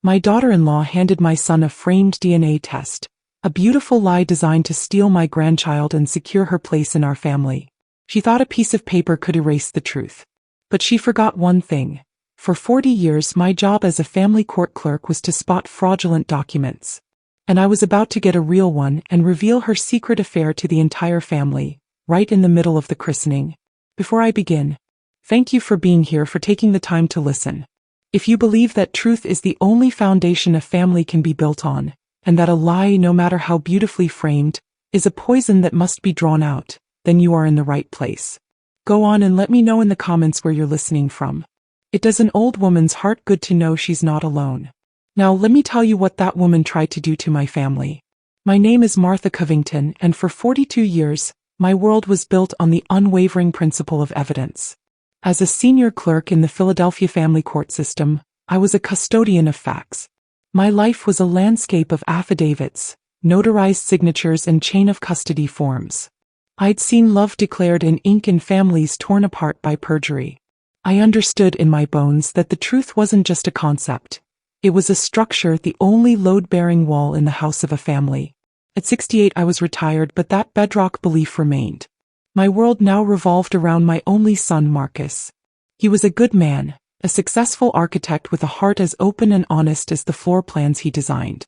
My daughter-in-law handed my son a framed DNA test, a beautiful lie designed to steal my grandchild and secure her place in our family. She thought a piece of paper could erase the truth. But she forgot one thing. For 40 years my job as a family court clerk was to spot fraudulent documents. And I was about to get a real one and reveal her secret affair to the entire family, right in the middle of the christening. Before I begin, thank you for being here, for taking the time to listen. If you believe that truth is the only foundation a family can be built on, and that a lie, no matter how beautifully framed, is a poison that must be drawn out, then you are in the right place. Go on and let me know in the comments where you're listening from. It does an old woman's heart good to know she's not alone. Now let me tell you what that woman tried to do to my family. My name is Martha Covington, and for 42 years, my world was built on the unwavering principle of evidence. As a senior clerk in the Philadelphia family court system, I was a custodian of facts. My life was a landscape of affidavits, notarized signatures, and chain of custody forms. I'd seen love declared in ink and families torn apart by perjury. I understood in my bones that the truth wasn't just a concept. It was a structure, the only load-bearing wall in the house of a family. At 68 I was retired, but that bedrock belief remained. My world now revolved around my only son, Marcus. He was a good man, a successful architect with a heart as open and honest as the floor plans he designed.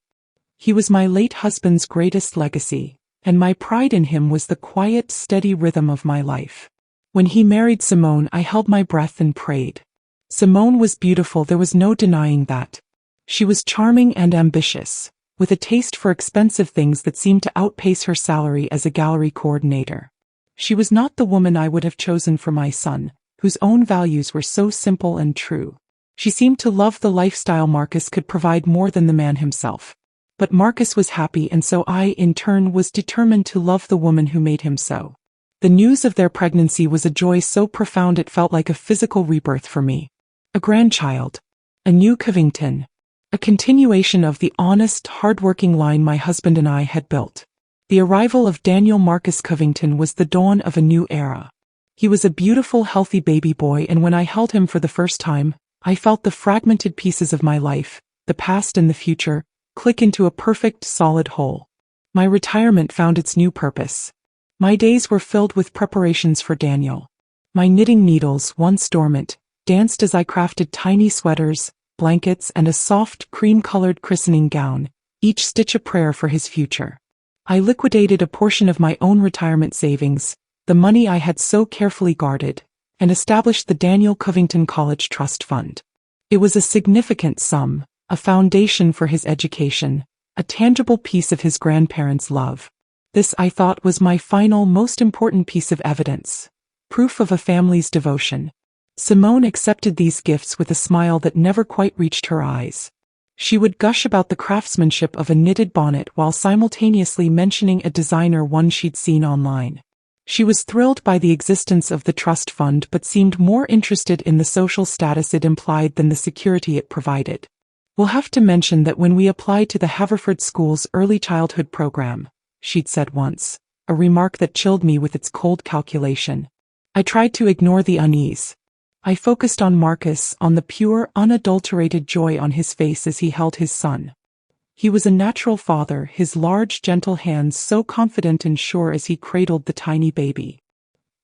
He was my late husband's greatest legacy, and my pride in him was the quiet, steady rhythm of my life. When he married Simone, I held my breath and prayed. Simone was beautiful, there was no denying that. She was charming and ambitious, with a taste for expensive things that seemed to outpace her salary as a gallery coordinator. She was not the woman I would have chosen for my son, whose own values were so simple and true. She seemed to love the lifestyle Marcus could provide more than the man himself. But Marcus was happy, and so I, in turn, was determined to love the woman who made him so. The news of their pregnancy was a joy so profound it felt like a physical rebirth for me. A grandchild. A new Covington. A continuation of the honest, hard-working line my husband and I had built. The arrival of Daniel Marcus Covington was the dawn of a new era. He was a beautiful, healthy baby boy, and when I held him for the first time, I felt the fragmented pieces of my life, the past and the future, click into a perfect, solid whole. My retirement found its new purpose. My days were filled with preparations for Daniel. My knitting needles, once dormant, danced as I crafted tiny sweaters, blankets, and a soft, cream-colored christening gown, each stitch a prayer for his future. I liquidated a portion of my own retirement savings, the money I had so carefully guarded, and established the Daniel Covington College Trust Fund. It was a significant sum, a foundation for his education, a tangible piece of his grandparents' love. This, I thought, was my final, most important piece of evidence, proof of a family's devotion. Simone accepted these gifts with a smile that never quite reached her eyes. She would gush about the craftsmanship of a knitted bonnet while simultaneously mentioning a designer one she'd seen online. She was thrilled by the existence of the trust fund but seemed more interested in the social status it implied than the security it provided. We'll have to mention that when we applied to the Haverford School's early childhood program, she'd said once, a remark that chilled me with its cold calculation. I tried to ignore the unease. I focused on Marcus, on the pure, unadulterated joy on his face as he held his son. He was a natural father, his large, gentle hands so confident and sure as he cradled the tiny baby.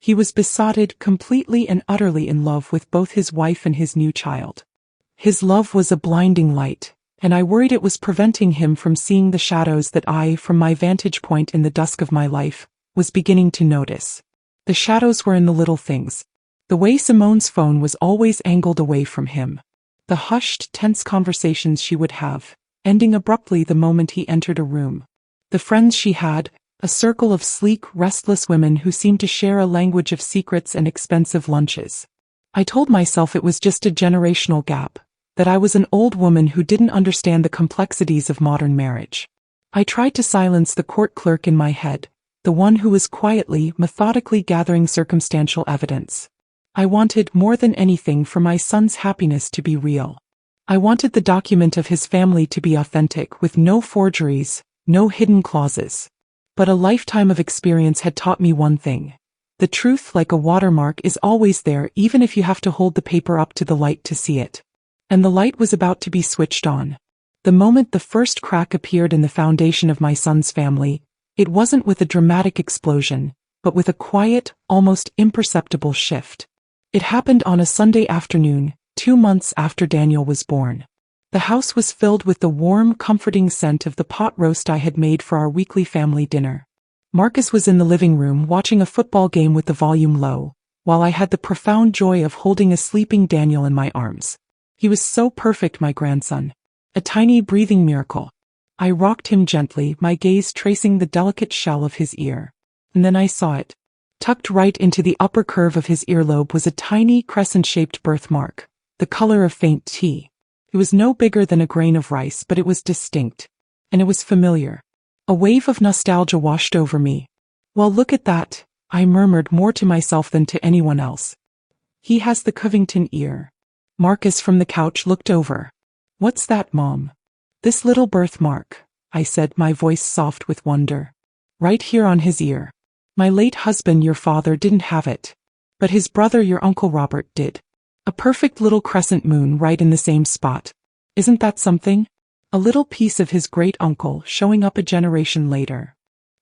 He was besotted, completely and utterly in love with both his wife and his new child. His love was a blinding light, and I worried it was preventing him from seeing the shadows that I, from my vantage point in the dusk of my life, was beginning to notice. The shadows were in the little things. The way Simone's phone was always angled away from him. The hushed, tense conversations she would have, ending abruptly the moment he entered a room. The friends she had, a circle of sleek, restless women who seemed to share a language of secrets and expensive lunches. I told myself it was just a generational gap, that I was an old woman who didn't understand the complexities of modern marriage. I tried to silence the court clerk in my head, the one who was quietly, methodically gathering circumstantial evidence. I wanted, more than anything, for my son's happiness to be real. I wanted the document of his family to be authentic, with no forgeries, no hidden clauses. But a lifetime of experience had taught me one thing. The truth, like a watermark, is always there, even if you have to hold the paper up to the light to see it. And the light was about to be switched on. The moment the first crack appeared in the foundation of my son's family, it wasn't with a dramatic explosion, but with a quiet, almost imperceptible shift. It happened on a Sunday afternoon, 2 months after Daniel was born. The house was filled with the warm, comforting scent of the pot roast I had made for our weekly family dinner. Marcus was in the living room watching a football game with the volume low, while I had the profound joy of holding a sleeping Daniel in my arms. He was so perfect, my grandson. A tiny breathing miracle. I rocked him gently, my gaze tracing the delicate shell of his ear. And then I saw it. Tucked right into the upper curve of his earlobe was a tiny crescent-shaped birthmark, the color of faint tea. It was no bigger than a grain of rice, but it was distinct. And it was familiar. A wave of nostalgia washed over me. Well, look at that, I murmured, more to myself than to anyone else. He has the Covington ear. Marcus from the couch looked over. What's that, Mom? This little birthmark, I said, my voice soft with wonder. Right here on his ear. My late husband, your father, didn't have it. But his brother, your Uncle Robert, did. A perfect little crescent moon right in the same spot. Isn't that something? A little piece of his great-uncle showing up a generation later.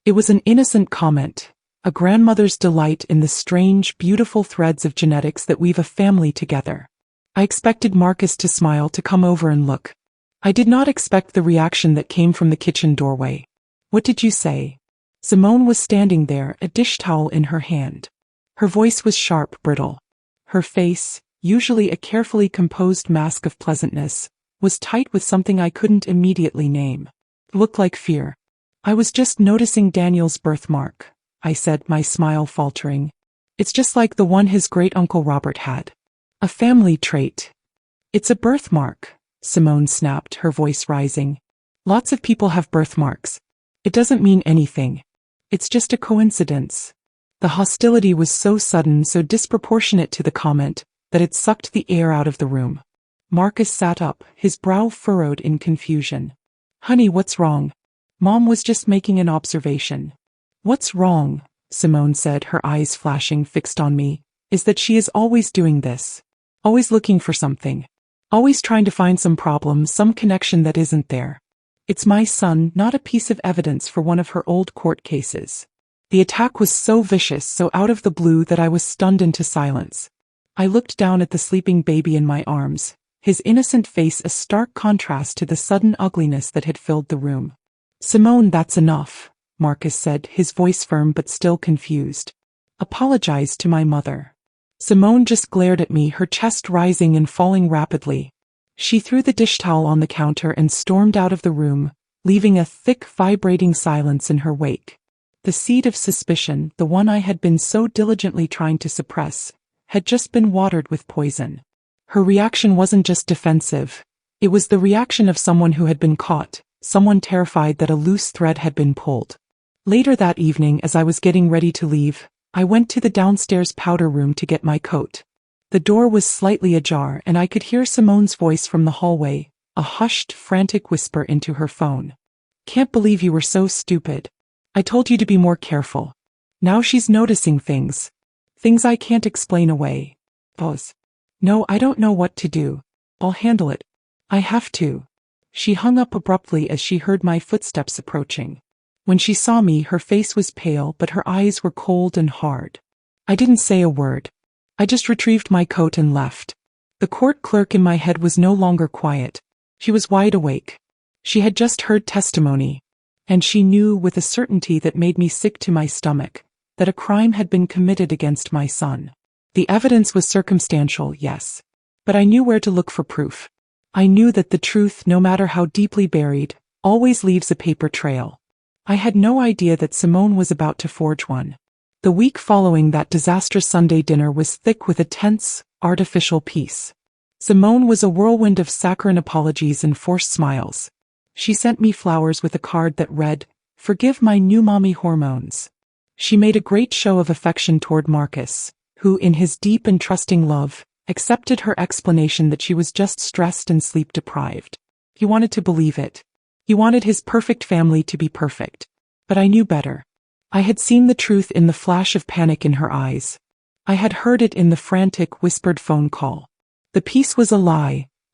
It was an innocent comment, a grandmother's delight in the strange, beautiful threads of genetics that weave a family together. I expected Marcus to smile, to come over and look. I did not expect the reaction that came from the kitchen doorway. What did you say? Simone was standing there, a dish towel in her hand. Her voice was sharp, brittle. Her face, usually a carefully composed mask of pleasantness, was tight with something I couldn't immediately name. It looked like fear. I was just noticing Daniel's birthmark, I said, my smile faltering. It's just like the one his great-uncle Robert had. A family trait. It's a birthmark, Simone snapped, her voice rising. Lots of people have birthmarks. It doesn't mean anything. It's just a coincidence. The hostility was so sudden, so disproportionate to the comment, that it sucked the air out of the room. Marcus sat up, his brow furrowed in confusion. Honey, what's wrong? Mom was just making an observation. What's wrong, Simone said, her eyes flashing, fixed on me, is that she is always doing this. Always looking for something. Always trying to find some problem, some connection that isn't there. It's my son, not a piece of evidence for one of her old court cases. The attack was so vicious, so out of the blue, that I was stunned into silence. I looked down at the sleeping baby in my arms, his innocent face a stark contrast to the sudden ugliness that had filled the room. Simone, that's enough, Marcus said, his voice firm but still confused. Apologize to my mother. Simone just glared at me, her chest rising and falling rapidly. She threw the dish towel on the counter and stormed out of the room, leaving a thick, vibrating silence in her wake. The seed of suspicion, the one I had been so diligently trying to suppress, had just been watered with poison. Her reaction wasn't just defensive. It was the reaction of someone who had been caught, someone terrified that a loose thread had been pulled. Later that evening, as I was getting ready to leave, I went to the downstairs powder room to get my coat. The door was slightly ajar, and I could hear Simone's voice from the hallway, a hushed, frantic whisper into her phone. Can't believe you were so stupid. I told you to be more careful. Now she's noticing things. Things I can't explain away. Pause. No, I don't know what to do. I'll handle it. I have to. She hung up abruptly as she heard my footsteps approaching. When she saw me, her face was pale, but her eyes were cold and hard. I didn't say a word. I just retrieved my coat and left. The court clerk in my head was no longer quiet. She was wide awake. She had just heard testimony. And she knew, with a certainty that made me sick to my stomach, that a crime had been committed against my son. The evidence was circumstantial, yes. But I knew where to look for proof. I knew that the truth, no matter how deeply buried, always leaves a paper trail. I had no idea that Simone was about to forge one. The week following that disastrous Sunday dinner was thick with a tense, artificial peace. Simone was a whirlwind of saccharine apologies and forced smiles. She sent me flowers with a card that read, "Forgive my new mommy hormones." She made a great show of affection toward Marcus, who, in his deep and trusting love, accepted her explanation that she was just stressed and sleep-deprived. He wanted to believe it. He wanted his perfect family to be perfect. But I knew better. I had seen the truth in the flash of panic in her eyes. I had heard it in the frantic, whispered phone call. The peace was a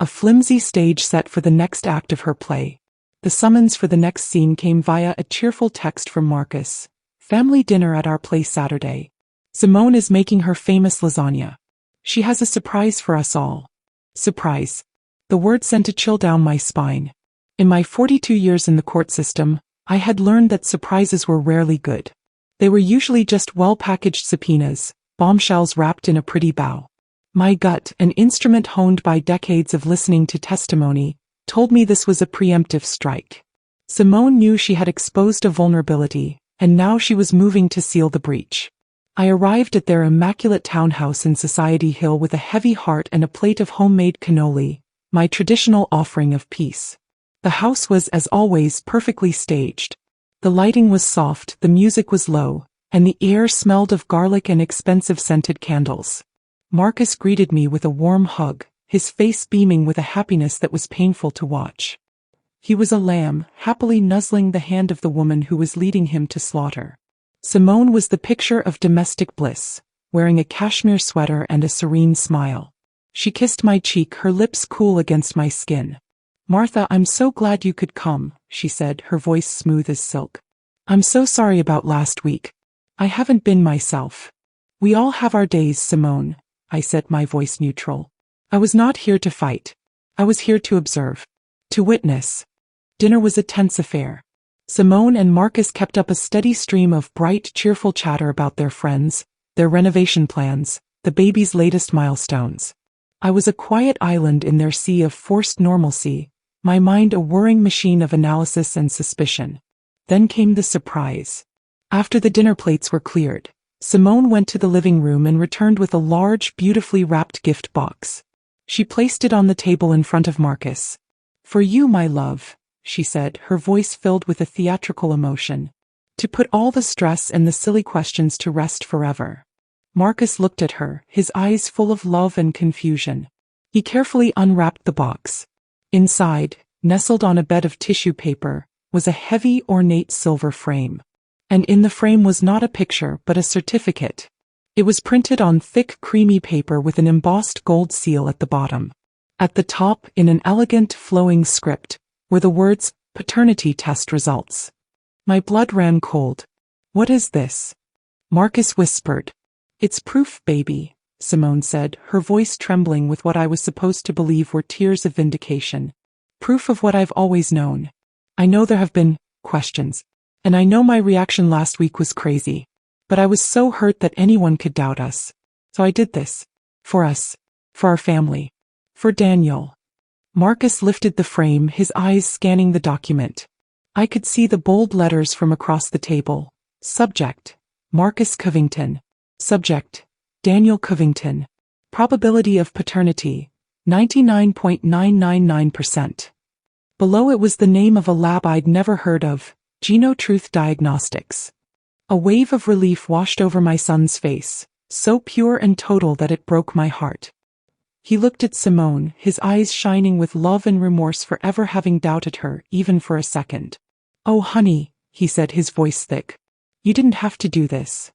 a flimsy stage set for the next act of her play. The summons for the next scene came via a cheerful text from Marcus. Family dinner at our place Saturday. Simone is making her famous lasagna. She has a surprise for us all. Surprise. The word sent a chill down my spine. In my 42 years in the court system, I had learned that surprises were rarely good. They were usually just well-packaged subpoenas, bombshells wrapped in a pretty bow. My gut, an instrument honed by decades of listening to testimony, told me this was a preemptive strike. Simone knew she had exposed a vulnerability, and now she was moving to seal the breach. I arrived at their immaculate townhouse in Society Hill with a heavy heart and a plate of homemade cannoli, my traditional offering of peace. The house was, as always, perfectly staged. The lighting was soft, the music was low, and the air smelled of garlic and expensive scented candles. Marcus greeted me with a warm hug, his face beaming with a happiness that was painful to watch. He was a lamb, happily nuzzling the hand of the woman who was leading him to slaughter. Simone was the picture of domestic bliss, wearing a cashmere sweater and a serene smile. She kissed my cheek, her lips cool against my skin. "Martha, I'm so glad you could come," she said, her voice smooth as silk. "I'm so sorry about last week. I haven't been myself." "We all have our days, Simone," I said, my voice neutral. "I was not here to fight. I was here to observe. To witness." Dinner was a tense affair. Simone and Marcus kept up a steady stream of bright, cheerful chatter about their friends, their renovation plans, the baby's latest milestones. I was a quiet island in their sea of forced normalcy, my mind a whirring machine of analysis and suspicion. Then came the surprise. After the dinner plates were cleared, Simone went to the living room and returned with a large, beautifully wrapped gift box. She placed it on the table in front of Marcus. "For you, my love," she said, her voice filled with a theatrical emotion. "To put all the stress and the silly questions to rest forever." Marcus looked at her, his eyes full of love and confusion. He carefully unwrapped the box. Inside, nestled on a bed of tissue paper, was a heavy, ornate silver frame. And in the frame was not a picture but a certificate. It was printed on thick, creamy paper with an embossed gold seal at the bottom. At the top, in an elegant, flowing script, were the words, "Paternity test results." My blood ran cold. "What is this?" Marcus whispered. "It's proof, baby," Simone said, her voice trembling with what I was supposed to believe were tears of vindication. "Proof of what I've always known. I know there have been questions, and I know my reaction last week was crazy, but I was so hurt that anyone could doubt us. So I did this. For us. For our family. For Daniel." Marcus lifted the frame, his eyes scanning the document. I could see the bold letters from across the table. Subject: Marcus Covington. Subject: Daniel Covington. Probability of paternity: 99.999%. Below it was the name of a lab I'd never heard of, GenoTruth Diagnostics. A wave of relief washed over my son's face, so pure and total that it broke my heart. He looked at Simone, his eyes shining with love and remorse for ever having doubted her, even for a second. "Oh, honey," he said, his voice thick. "You didn't have to do this."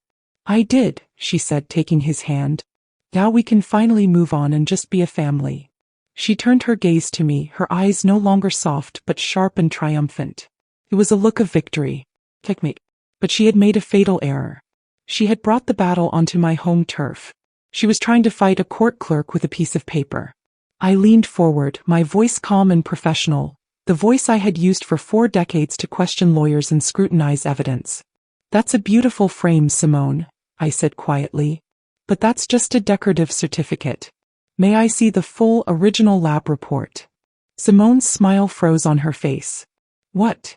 "I did," she said, taking his hand. "Now we can finally move on and just be a family." She turned her gaze to me, her eyes no longer soft but sharp and triumphant. It was a look of victory. Checkmate. But she had made a fatal error. She had brought the battle onto my home turf. She was trying to fight a court clerk with a piece of paper. I leaned forward, my voice calm and professional, the voice I had used for 4 decades to question lawyers and scrutinize evidence. "That's a beautiful frame, Simone," I said quietly. "But that's just a decorative certificate. May I see the full, original lab report?" Simone's smile froze on her face. "What?"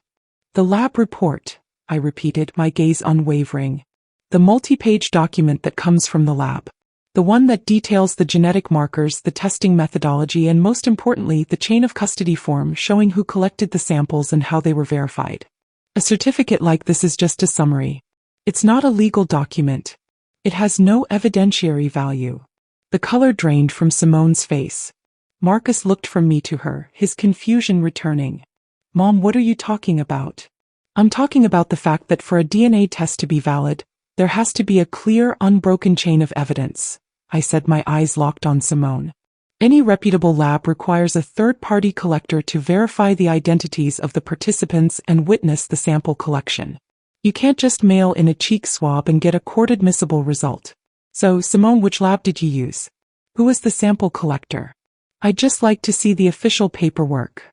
"The lab report," I repeated, my gaze unwavering. "The multi-page document that comes from the lab. The one that details the genetic markers, the testing methodology, and most importantly, the chain of custody form showing who collected the samples and how they were verified. A certificate like this is just a summary. It's not a legal document. It has no evidentiary value." The color drained from Simone's face. Marcus looked from me to her, his confusion returning. "Mom, what are you talking about?" "I'm talking about the fact that for a DNA test to be valid, there has to be a clear, unbroken chain of evidence," I said, my eyes locked on Simone. Any reputable lab requires a third-party collector to verify the identities of the participants and witness the sample collection. You can't just mail in a cheek swab and get a court-admissible result. So, Simone, which lab did you use? Who was the sample collector? I'd just like to see the official paperwork.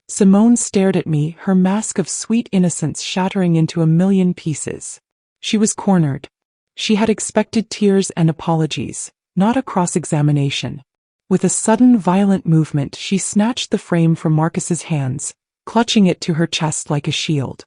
Simone stared at me, her mask of sweet innocence shattering into a million pieces. She was cornered. She had expected tears and apologies, not a cross-examination. With a sudden, violent movement, she snatched the frame from Marcus's hands, clutching it to her chest like a shield.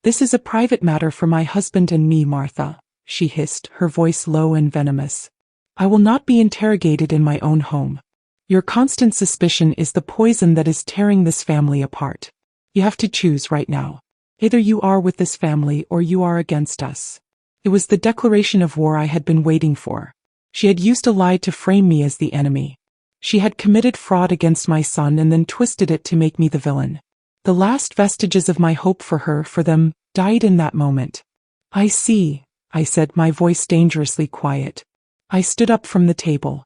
"This is a private matter for my husband and me, Martha," she hissed, her voice low and venomous. "I will not be interrogated in my own home. Your constant suspicion is the poison that is tearing this family apart. You have to choose right now. Either you are with this family or you are against us." It was the declaration of war I had been waiting for. She had used a lie to frame me as the enemy. She had committed fraud against my son and then twisted it to make me the villain. The last vestiges of my hope for them, died in that moment. "I see," I said, my voice dangerously quiet. I stood up from the table.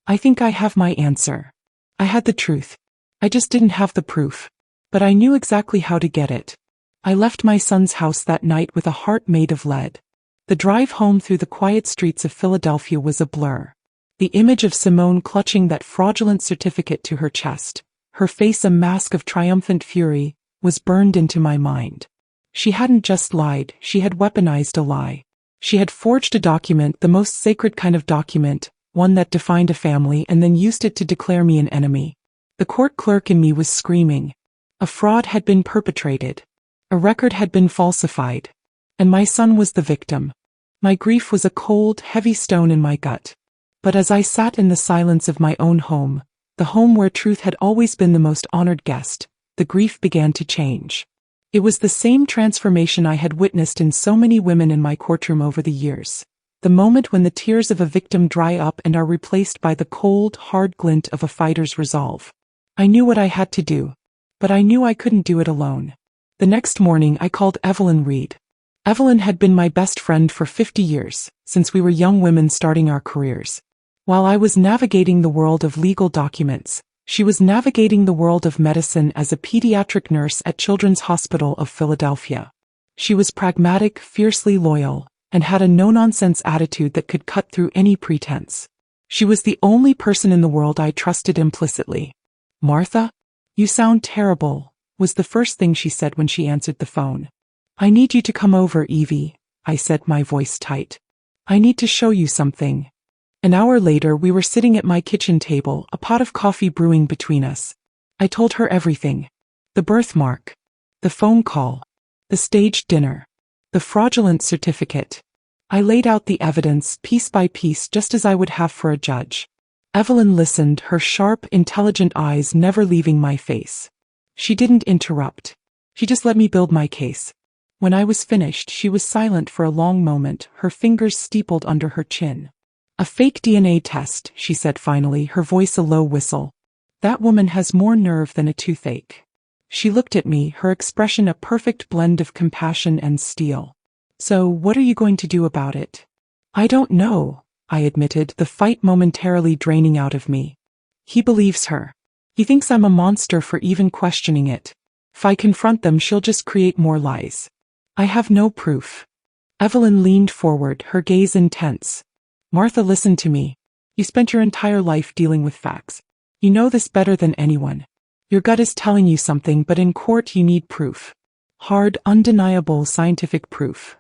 "I think I have my answer. I had the truth. I just didn't have the proof. But I knew exactly how to get it." I left my son's house that night with a heart made of lead. The drive home through the quiet streets of Philadelphia was a blur. The image of Simone clutching that fraudulent certificate to her chest, her face a mask of triumphant fury, was burned into my mind. She hadn't just lied, she had weaponized a lie. She had forged a document, the most sacred kind of document, one that defined a family, and then used it to declare me an enemy. The court clerk in me was screaming. A fraud had been perpetrated. A record had been falsified. And my son was the victim. My grief was a cold, heavy stone in my gut. But as I sat in the silence of my own home, the home where truth had always been the most honored guest, the grief began to change. It was the same transformation I had witnessed in so many women in my courtroom over the years. The moment when the tears of a victim dry up and are replaced by the cold, hard glint of a fighter's resolve. I knew what I had to do. But I knew I couldn't do it alone. The next morning I called Evelyn Reed. Evelyn had been my best friend for 50 years, since we were young women starting our careers. While I was navigating the world of legal documents, she was navigating the world of medicine as a pediatric nurse at Children's Hospital of Philadelphia. She was pragmatic, fiercely loyal, and had a no-nonsense attitude that could cut through any pretense. She was the only person in the world I trusted implicitly. "Martha? You sound terrible," was the first thing she said when she answered the phone. "I need you to come over, Evie," I said, my voice tight. "I need to show you something." An hour later we were sitting at my kitchen table, a pot of coffee brewing between us. I told her everything. The birthmark. The phone call. The staged dinner. The fraudulent certificate. I laid out the evidence, piece by piece, just as I would have for a judge. Evelyn listened, her sharp, intelligent eyes never leaving my face. She didn't interrupt. She just let me build my case. When I was finished, she was silent for a long moment, her fingers steepled under her chin. "A fake DNA test," she said finally, her voice a low whistle. "That woman has more nerve than a toothache." She looked at me, her expression a perfect blend of compassion and steel. "So, what are you going to do about it?" "I don't know," I admitted, the fight momentarily draining out of me. "He believes her. He thinks I'm a monster for even questioning it. If I confront them, she'll just create more lies. I have no proof." Evelyn leaned forward, her gaze intense. "Martha, listen to me. You spent your entire life dealing with facts. You know this better than anyone. Your gut is telling you something, but in court you need proof. Hard, undeniable scientific proof."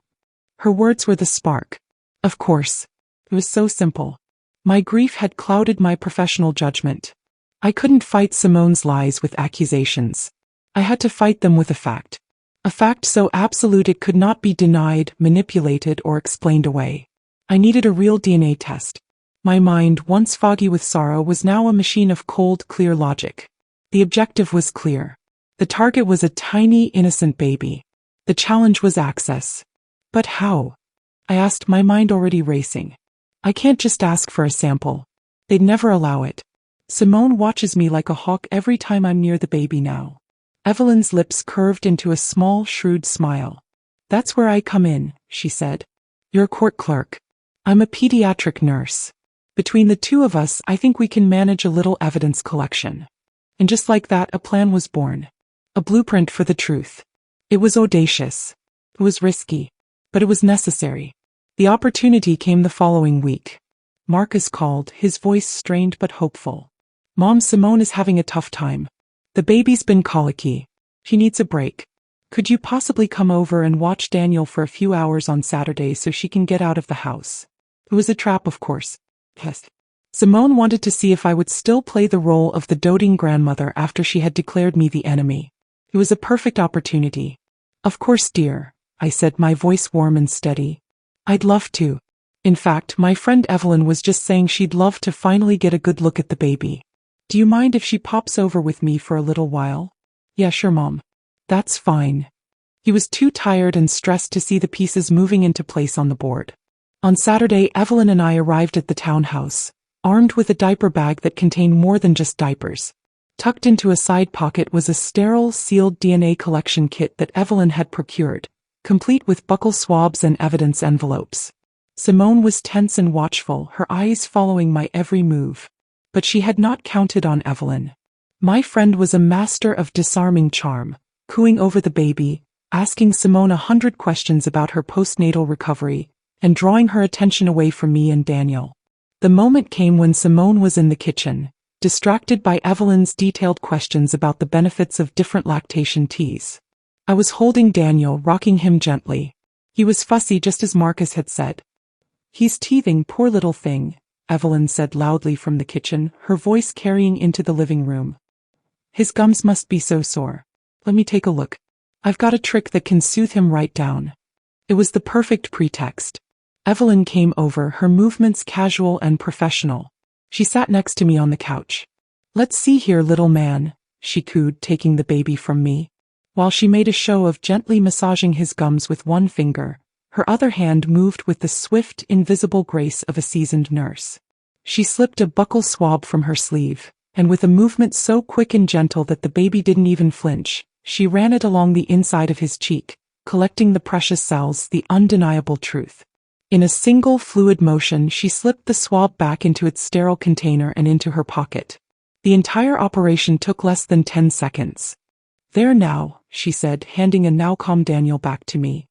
Her words were the spark. Of course. It was so simple. My grief had clouded my professional judgment. I couldn't fight Simone's lies with accusations. I had to fight them with a fact. A fact so absolute it could not be denied, manipulated, or explained away. I needed a real DNA test. My mind, once foggy with sorrow, was now a machine of cold, clear logic. The objective was clear. The target was a tiny, innocent baby. The challenge was access. But how? I asked, my mind already racing. I can't just ask for a sample. They'd never allow it. Simone watches me like a hawk every time I'm near the baby now. Evelyn's lips curved into a small, shrewd smile. "That's where I come in," she said. "You're a court clerk. I'm a pediatric nurse. Between the two of us, I think we can manage a little evidence collection. And just like that, a plan was born. A blueprint for the truth. It was audacious. It was risky. But it was necessary. The opportunity came the following week. Marcus called, his voice strained but hopeful. "Mom, Simone is having a tough time. The baby's been colicky. She needs a break. Could you possibly come over and watch Daniel for a few hours on Saturday so she can get out of the house?" It was a trap, of course. Yes. Simone wanted to see if I would still play the role of the doting grandmother after she had declared me the enemy. It was a perfect opportunity. "Of course, dear," I said, my voice warm and steady. "I'd love to. In fact, my friend Evelyn was just saying she'd love to finally get a good look at the baby. Do you mind if she pops over with me for a little while?" "Yeah, sure, Mom." "That's fine." He was too tired and stressed to see the pieces moving into place on the board. On Saturday, Evelyn and I arrived at the townhouse, armed with a diaper bag that contained more than just diapers. Tucked into a side pocket was a sterile, sealed DNA collection kit that Evelyn had procured, complete with buccal swabs and evidence envelopes. Simone was tense and watchful, her eyes following my every move. But she had not counted on Evelyn. My friend was a master of disarming charm, cooing over the baby, asking Simone 100 questions about her postnatal recovery, and drawing her attention away from me and Daniel. The moment came when Simone was in the kitchen, distracted by Evelyn's detailed questions about the benefits of different lactation teas. I was holding Daniel, rocking him gently. He was fussy, just as Marcus had said. "He's teething, poor little thing," Evelyn said loudly from the kitchen, her voice carrying into the living room. "His gums must be so sore. Let me take a look. I've got a trick that can soothe him right down." It was the perfect pretext. Evelyn came over, her movements casual and professional. She sat next to me on the couch. "Let's see here, little man," she cooed, taking the baby from me. While she made a show of gently massaging his gums with one finger, her other hand moved with the swift, invisible grace of a seasoned nurse. She slipped a buccal swab from her sleeve, and with a movement so quick and gentle that the baby didn't even flinch, she ran it along the inside of his cheek, collecting the precious cells, the undeniable truth. In a single fluid motion, she slipped the swab back into its sterile container and into her pocket. The entire operation took less than 10 seconds. "There now," she said, handing a now calm Daniel back to me.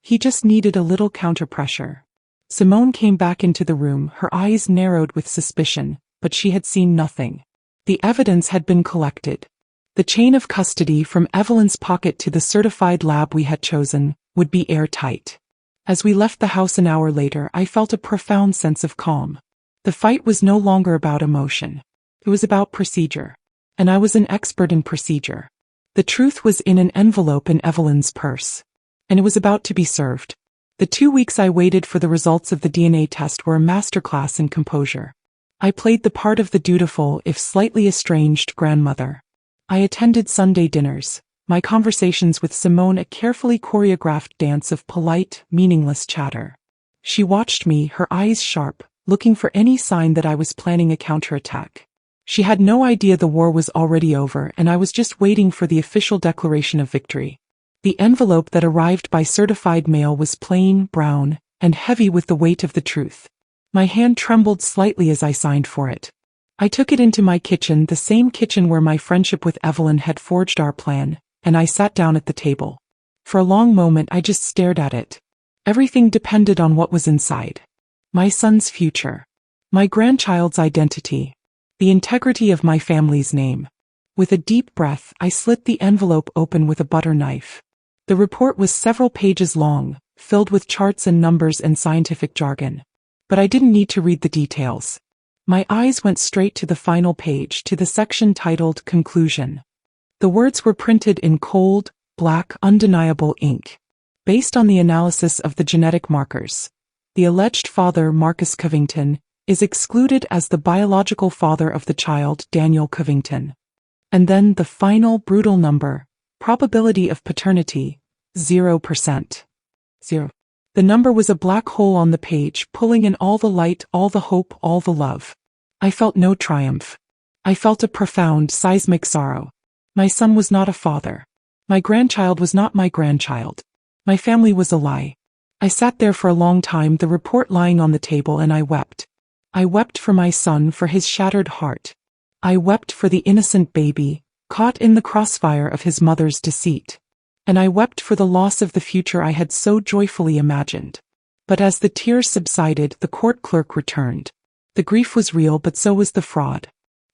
"He just needed a little counter-pressure." Simone came back into the room, her eyes narrowed with suspicion, but she had seen nothing. The evidence had been collected. The chain of custody from Evelyn's pocket to the certified lab we had chosen would be airtight. As we left the house an hour later, I felt a profound sense of calm. The fight was no longer about emotion. It was about procedure. And I was an expert in procedure. The truth was in an envelope in Evelyn's purse. And it was about to be served. The 2 weeks I waited for the results of the DNA test were a masterclass in composure. I played the part of the dutiful, if slightly estranged, grandmother. I attended Sunday dinners, my conversations with Simone a carefully choreographed dance of polite, meaningless chatter. She watched me, her eyes sharp, looking for any sign that I was planning a counterattack. She had no idea the war was already over, and I was just waiting for the official declaration of victory. The envelope that arrived by certified mail was plain, brown, and heavy with the weight of the truth. My hand trembled slightly as I signed for it. I took it into my kitchen, the same kitchen where my friendship with Evelyn had forged our plan, and I sat down at the table. For a long moment I just stared at it. Everything depended on what was inside. My son's future. My grandchild's identity. The integrity of my family's name. With a deep breath, I slit the envelope open with a butter knife. The report was several pages long, filled with charts and numbers and scientific jargon. But I didn't need to read the details. My eyes went straight to the final page, to the section titled Conclusion. The words were printed in cold, black, undeniable ink. Based on the analysis of the genetic markers, the alleged father, Marcus Covington, is excluded as the biological father of the child, Daniel Covington. And then the final brutal number, probability of paternity, 0%. 0. The number was a black hole on the page, pulling in all the light, all the hope, all the love. I felt no triumph. I felt a profound, seismic sorrow. My son was not a father. My grandchild was not my grandchild. My family was a lie. I sat there for a long time, the report lying on the table, and I wept. I wept for my son, for his shattered heart. I wept for the innocent baby, caught in the crossfire of his mother's deceit. And I wept for the loss of the future I had so joyfully imagined. But as the tears subsided, the court clerk returned. The grief was real, but so was the fraud.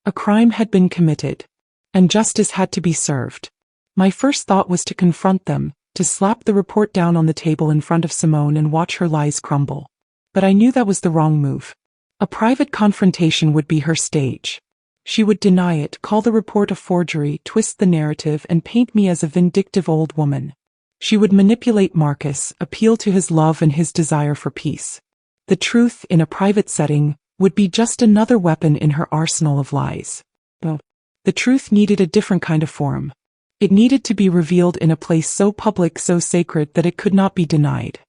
A crime had been committed, and justice had to be served. My first thought was to confront them, to slap the report down on the table in front of Simone and watch her lies crumble. But I knew that was the wrong move. A private confrontation would be her stage. She would deny it, call the report a forgery, twist the narrative, and paint me as a vindictive old woman. She would manipulate Marcus, appeal to his love and his desire for peace. The truth, in a private setting, would be just another weapon in her arsenal of lies. The truth needed a different kind of forum. It needed to be revealed in a place so public, so sacred that it could not be denied.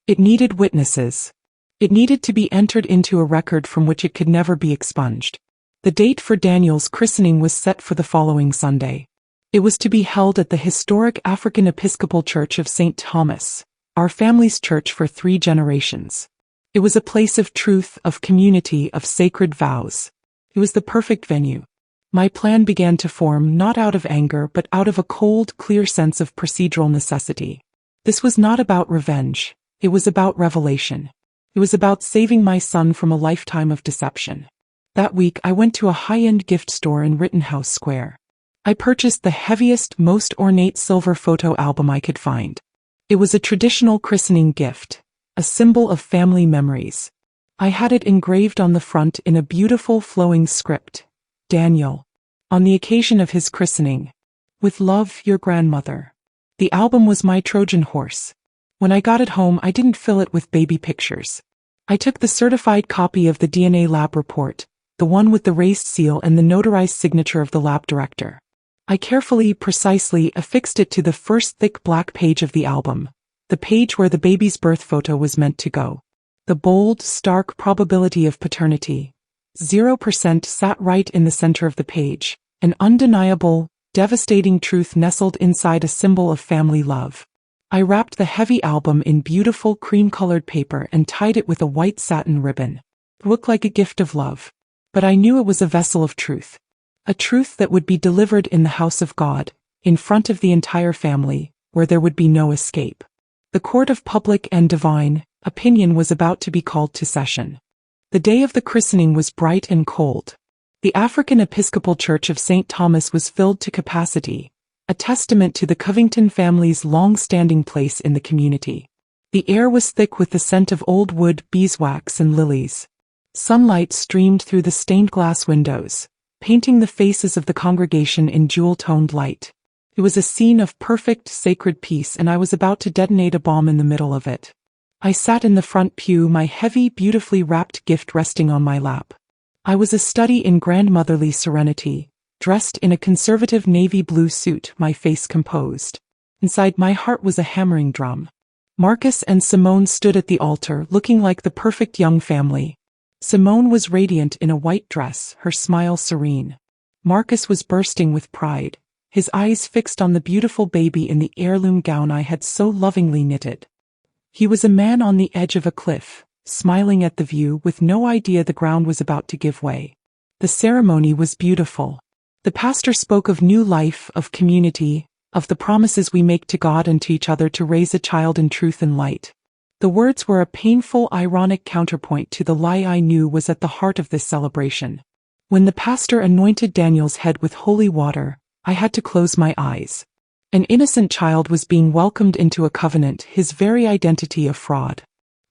It needed witnesses. It needed to be entered into a record from which it could never be expunged. The date for Daniel's christening was set for the following Sunday. It was to be held at the historic African Episcopal Church of St. Thomas, our family's church for 3 generations. It was a place of truth, of community, of sacred vows. It was the perfect venue. My plan began to form, not out of anger but out of a cold, clear sense of procedural necessity. This was not about revenge. It was about revelation. It was about saving my son from a lifetime of deception. That week I went to a high-end gift store in Rittenhouse Square. I purchased the heaviest, most ornate silver photo album I could find. It was a traditional christening gift, a symbol of family memories. I had it engraved on the front in a beautiful flowing script. Daniel, on the occasion of his christening. With love, your grandmother. The album was my Trojan horse. When I got it home, I didn't fill it with baby pictures. I took the certified copy of the DNA lab report, the one with the raised seal and the notarized signature of the lab director. I carefully, precisely affixed it to the first thick black page of the album, the page where the baby's birth photo was meant to go. The bold, stark probability of paternity, 0%, sat right in the center of the page, an undeniable, devastating truth nestled inside a symbol of family love. I wrapped the heavy album in beautiful cream-colored paper and tied it with a white satin ribbon. It looked like a gift of love. But I knew it was a vessel of truth. A truth that would be delivered in the house of God, in front of the entire family, where there would be no escape. The court of public and divine opinion was about to be called to session. The day of the christening was bright and cold. The African Episcopal Church of St. Thomas was filled to capacity, a testament to the Covington family's long-standing place in the community. The air was thick with the scent of old wood, beeswax, and lilies. Sunlight streamed through the stained glass windows, painting the faces of the congregation in jewel-toned light. It was a scene of perfect, sacred peace, and I was about to detonate a bomb in the middle of it. I sat in the front pew, my heavy, beautifully wrapped gift resting on my lap. I was a study in grandmotherly serenity, dressed in a conservative navy blue suit, my face composed. Inside my heart was a hammering drum. Marcus and Simone stood at the altar, looking like the perfect young family. Simone was radiant in a white dress, her smile serene. Marcus was bursting with pride, his eyes fixed on the beautiful baby in the heirloom gown I had so lovingly knitted. He was a man on the edge of a cliff, smiling at the view with no idea the ground was about to give way. The ceremony was beautiful. The pastor spoke of new life, of community, of the promises we make to God and to each other to raise a child in truth and light. The words were a painful, ironic counterpoint to the lie I knew was at the heart of this celebration. When the pastor anointed Daniel's head with holy water, I had to close my eyes. An innocent child was being welcomed into a covenant, his very identity a fraud.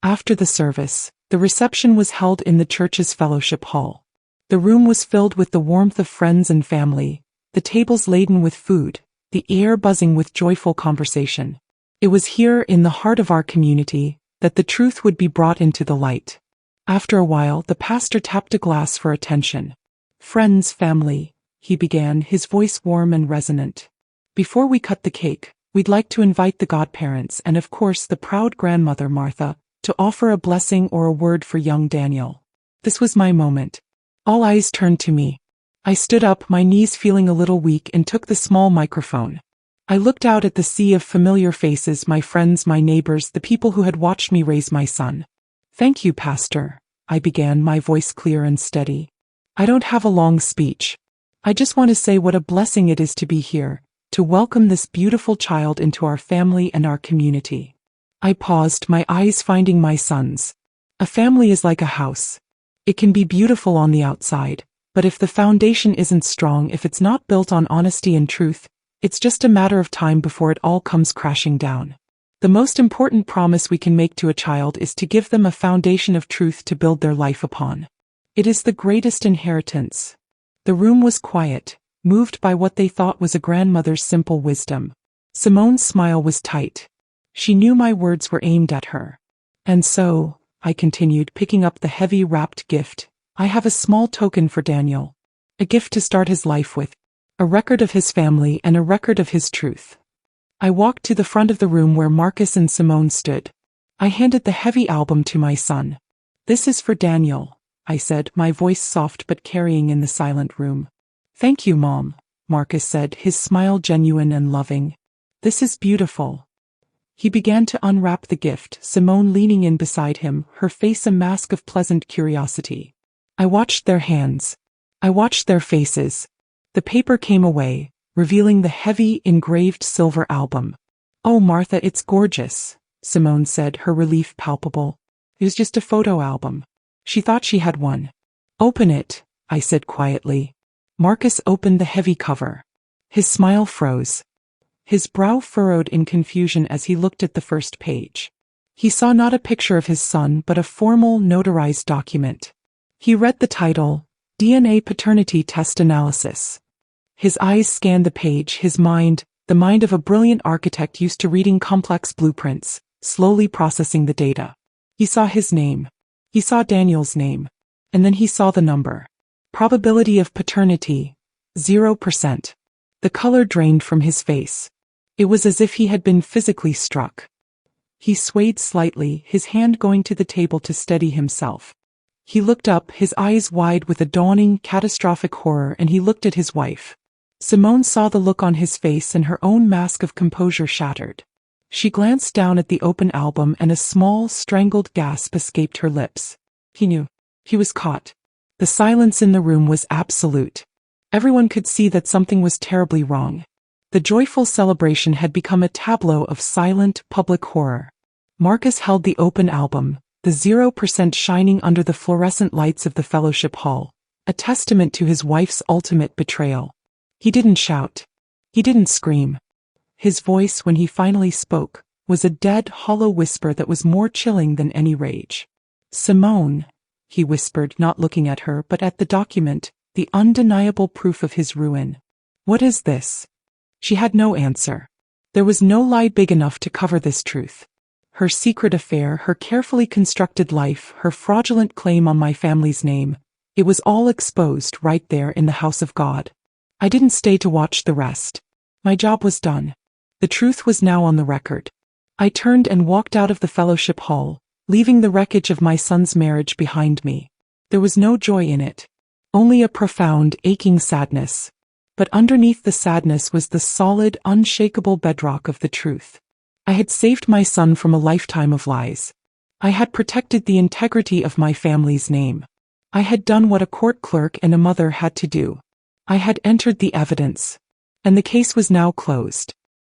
After the service, the reception was held in the church's fellowship hall. The room was filled with the warmth of friends and family, the tables laden with food, the air buzzing with joyful conversation. It was here, in the heart of our community, that the truth would be brought into the light. After a while, the pastor tapped a glass for attention. "Friends, family," he began, his voice warm and resonant. "Before we cut the cake, we'd like to invite the godparents and of course the proud grandmother Martha, to offer a blessing or a word for young Daniel." This was my moment. All eyes turned to me. I stood up, my knees feeling a little weak, and took the small microphone. I looked out at the sea of familiar faces, my friends, my neighbors, the people who had watched me raise my son. "Thank you, Pastor," I began, my voice clear and steady. I don't have a long speech. I just want to say what a blessing it is to be here, to welcome this beautiful child into our family and our community. I paused, my eyes finding my son's. A family is like a house. It can be beautiful on the outside, but if the foundation isn't strong, if it's not built on honesty and truth, it's just a matter of time before it all comes crashing down. The most important promise we can make to a child is to give them a foundation of truth to build their life upon. It is the greatest inheritance. The room was quiet, moved by what they thought was a grandmother's simple wisdom. Simone's smile was tight. She knew my words were aimed at her. And so, I continued, picking up the heavy wrapped gift, I have a small token for Daniel. A gift to start his life with. A record of his family and a record of his truth. I walked to the front of the room where Marcus and Simone stood. I handed the heavy album to my son. This is for Daniel, I said, my voice soft but carrying in the silent room. Thank you, Mom, Marcus said, his smile genuine and loving. This is beautiful. He began to unwrap the gift, Simone leaning in beside him, her face a mask of pleasant curiosity. I watched their hands. I watched their faces. The paper came away, revealing the heavy, engraved silver album. Oh, Martha, it's gorgeous, Simone said, her relief palpable. It was just a photo album. She thought she had one. Open it, I said quietly. Marcus opened the heavy cover. His smile froze. His brow furrowed in confusion as he looked at the first page. He saw not a picture of his son but a formal, notarized document. He read the title, DNA Paternity Test Analysis. His eyes scanned the page, his mind, the mind of a brilliant architect used to reading complex blueprints, slowly processing the data. He saw his name. He saw Daniel's name. And then he saw the number. Probability of paternity, 0%. The color drained from his face. It was as if he had been physically struck. He swayed slightly, his hand going to the table to steady himself. He looked up, his eyes wide with a dawning, catastrophic horror, and he looked at his wife. Simone saw the look on his face and her own mask of composure shattered. She glanced down at the open album and a small, strangled gasp escaped her lips. He knew. He was caught. The silence in the room was absolute. Everyone could see that something was terribly wrong. The joyful celebration had become a tableau of silent, public horror. Marcus held the open album, the 0% shining under the fluorescent lights of the fellowship hall, a testament to his wife's ultimate betrayal. He didn't shout. He didn't scream. His voice, when he finally spoke, was a dead, hollow whisper that was more chilling than any rage. Simone, he whispered, not looking at her but at the document, the undeniable proof of his ruin. What is this? She had no answer. There was no lie big enough to cover this truth. Her secret affair, her carefully constructed life, her fraudulent claim on my family's name, it was all exposed right there in the house of God. I didn't stay to watch the rest. My job was done. The truth was now on the record. I turned and walked out of the fellowship hall, leaving the wreckage of my son's marriage behind me. There was no joy in it. Only a profound, aching sadness. But underneath the sadness was the solid, unshakable bedrock of the truth. I had saved my son from a lifetime of lies. I had protected the integrity of my family's name. I had done what a court clerk and a mother had to do. I had entered the evidence. And the case was now closed.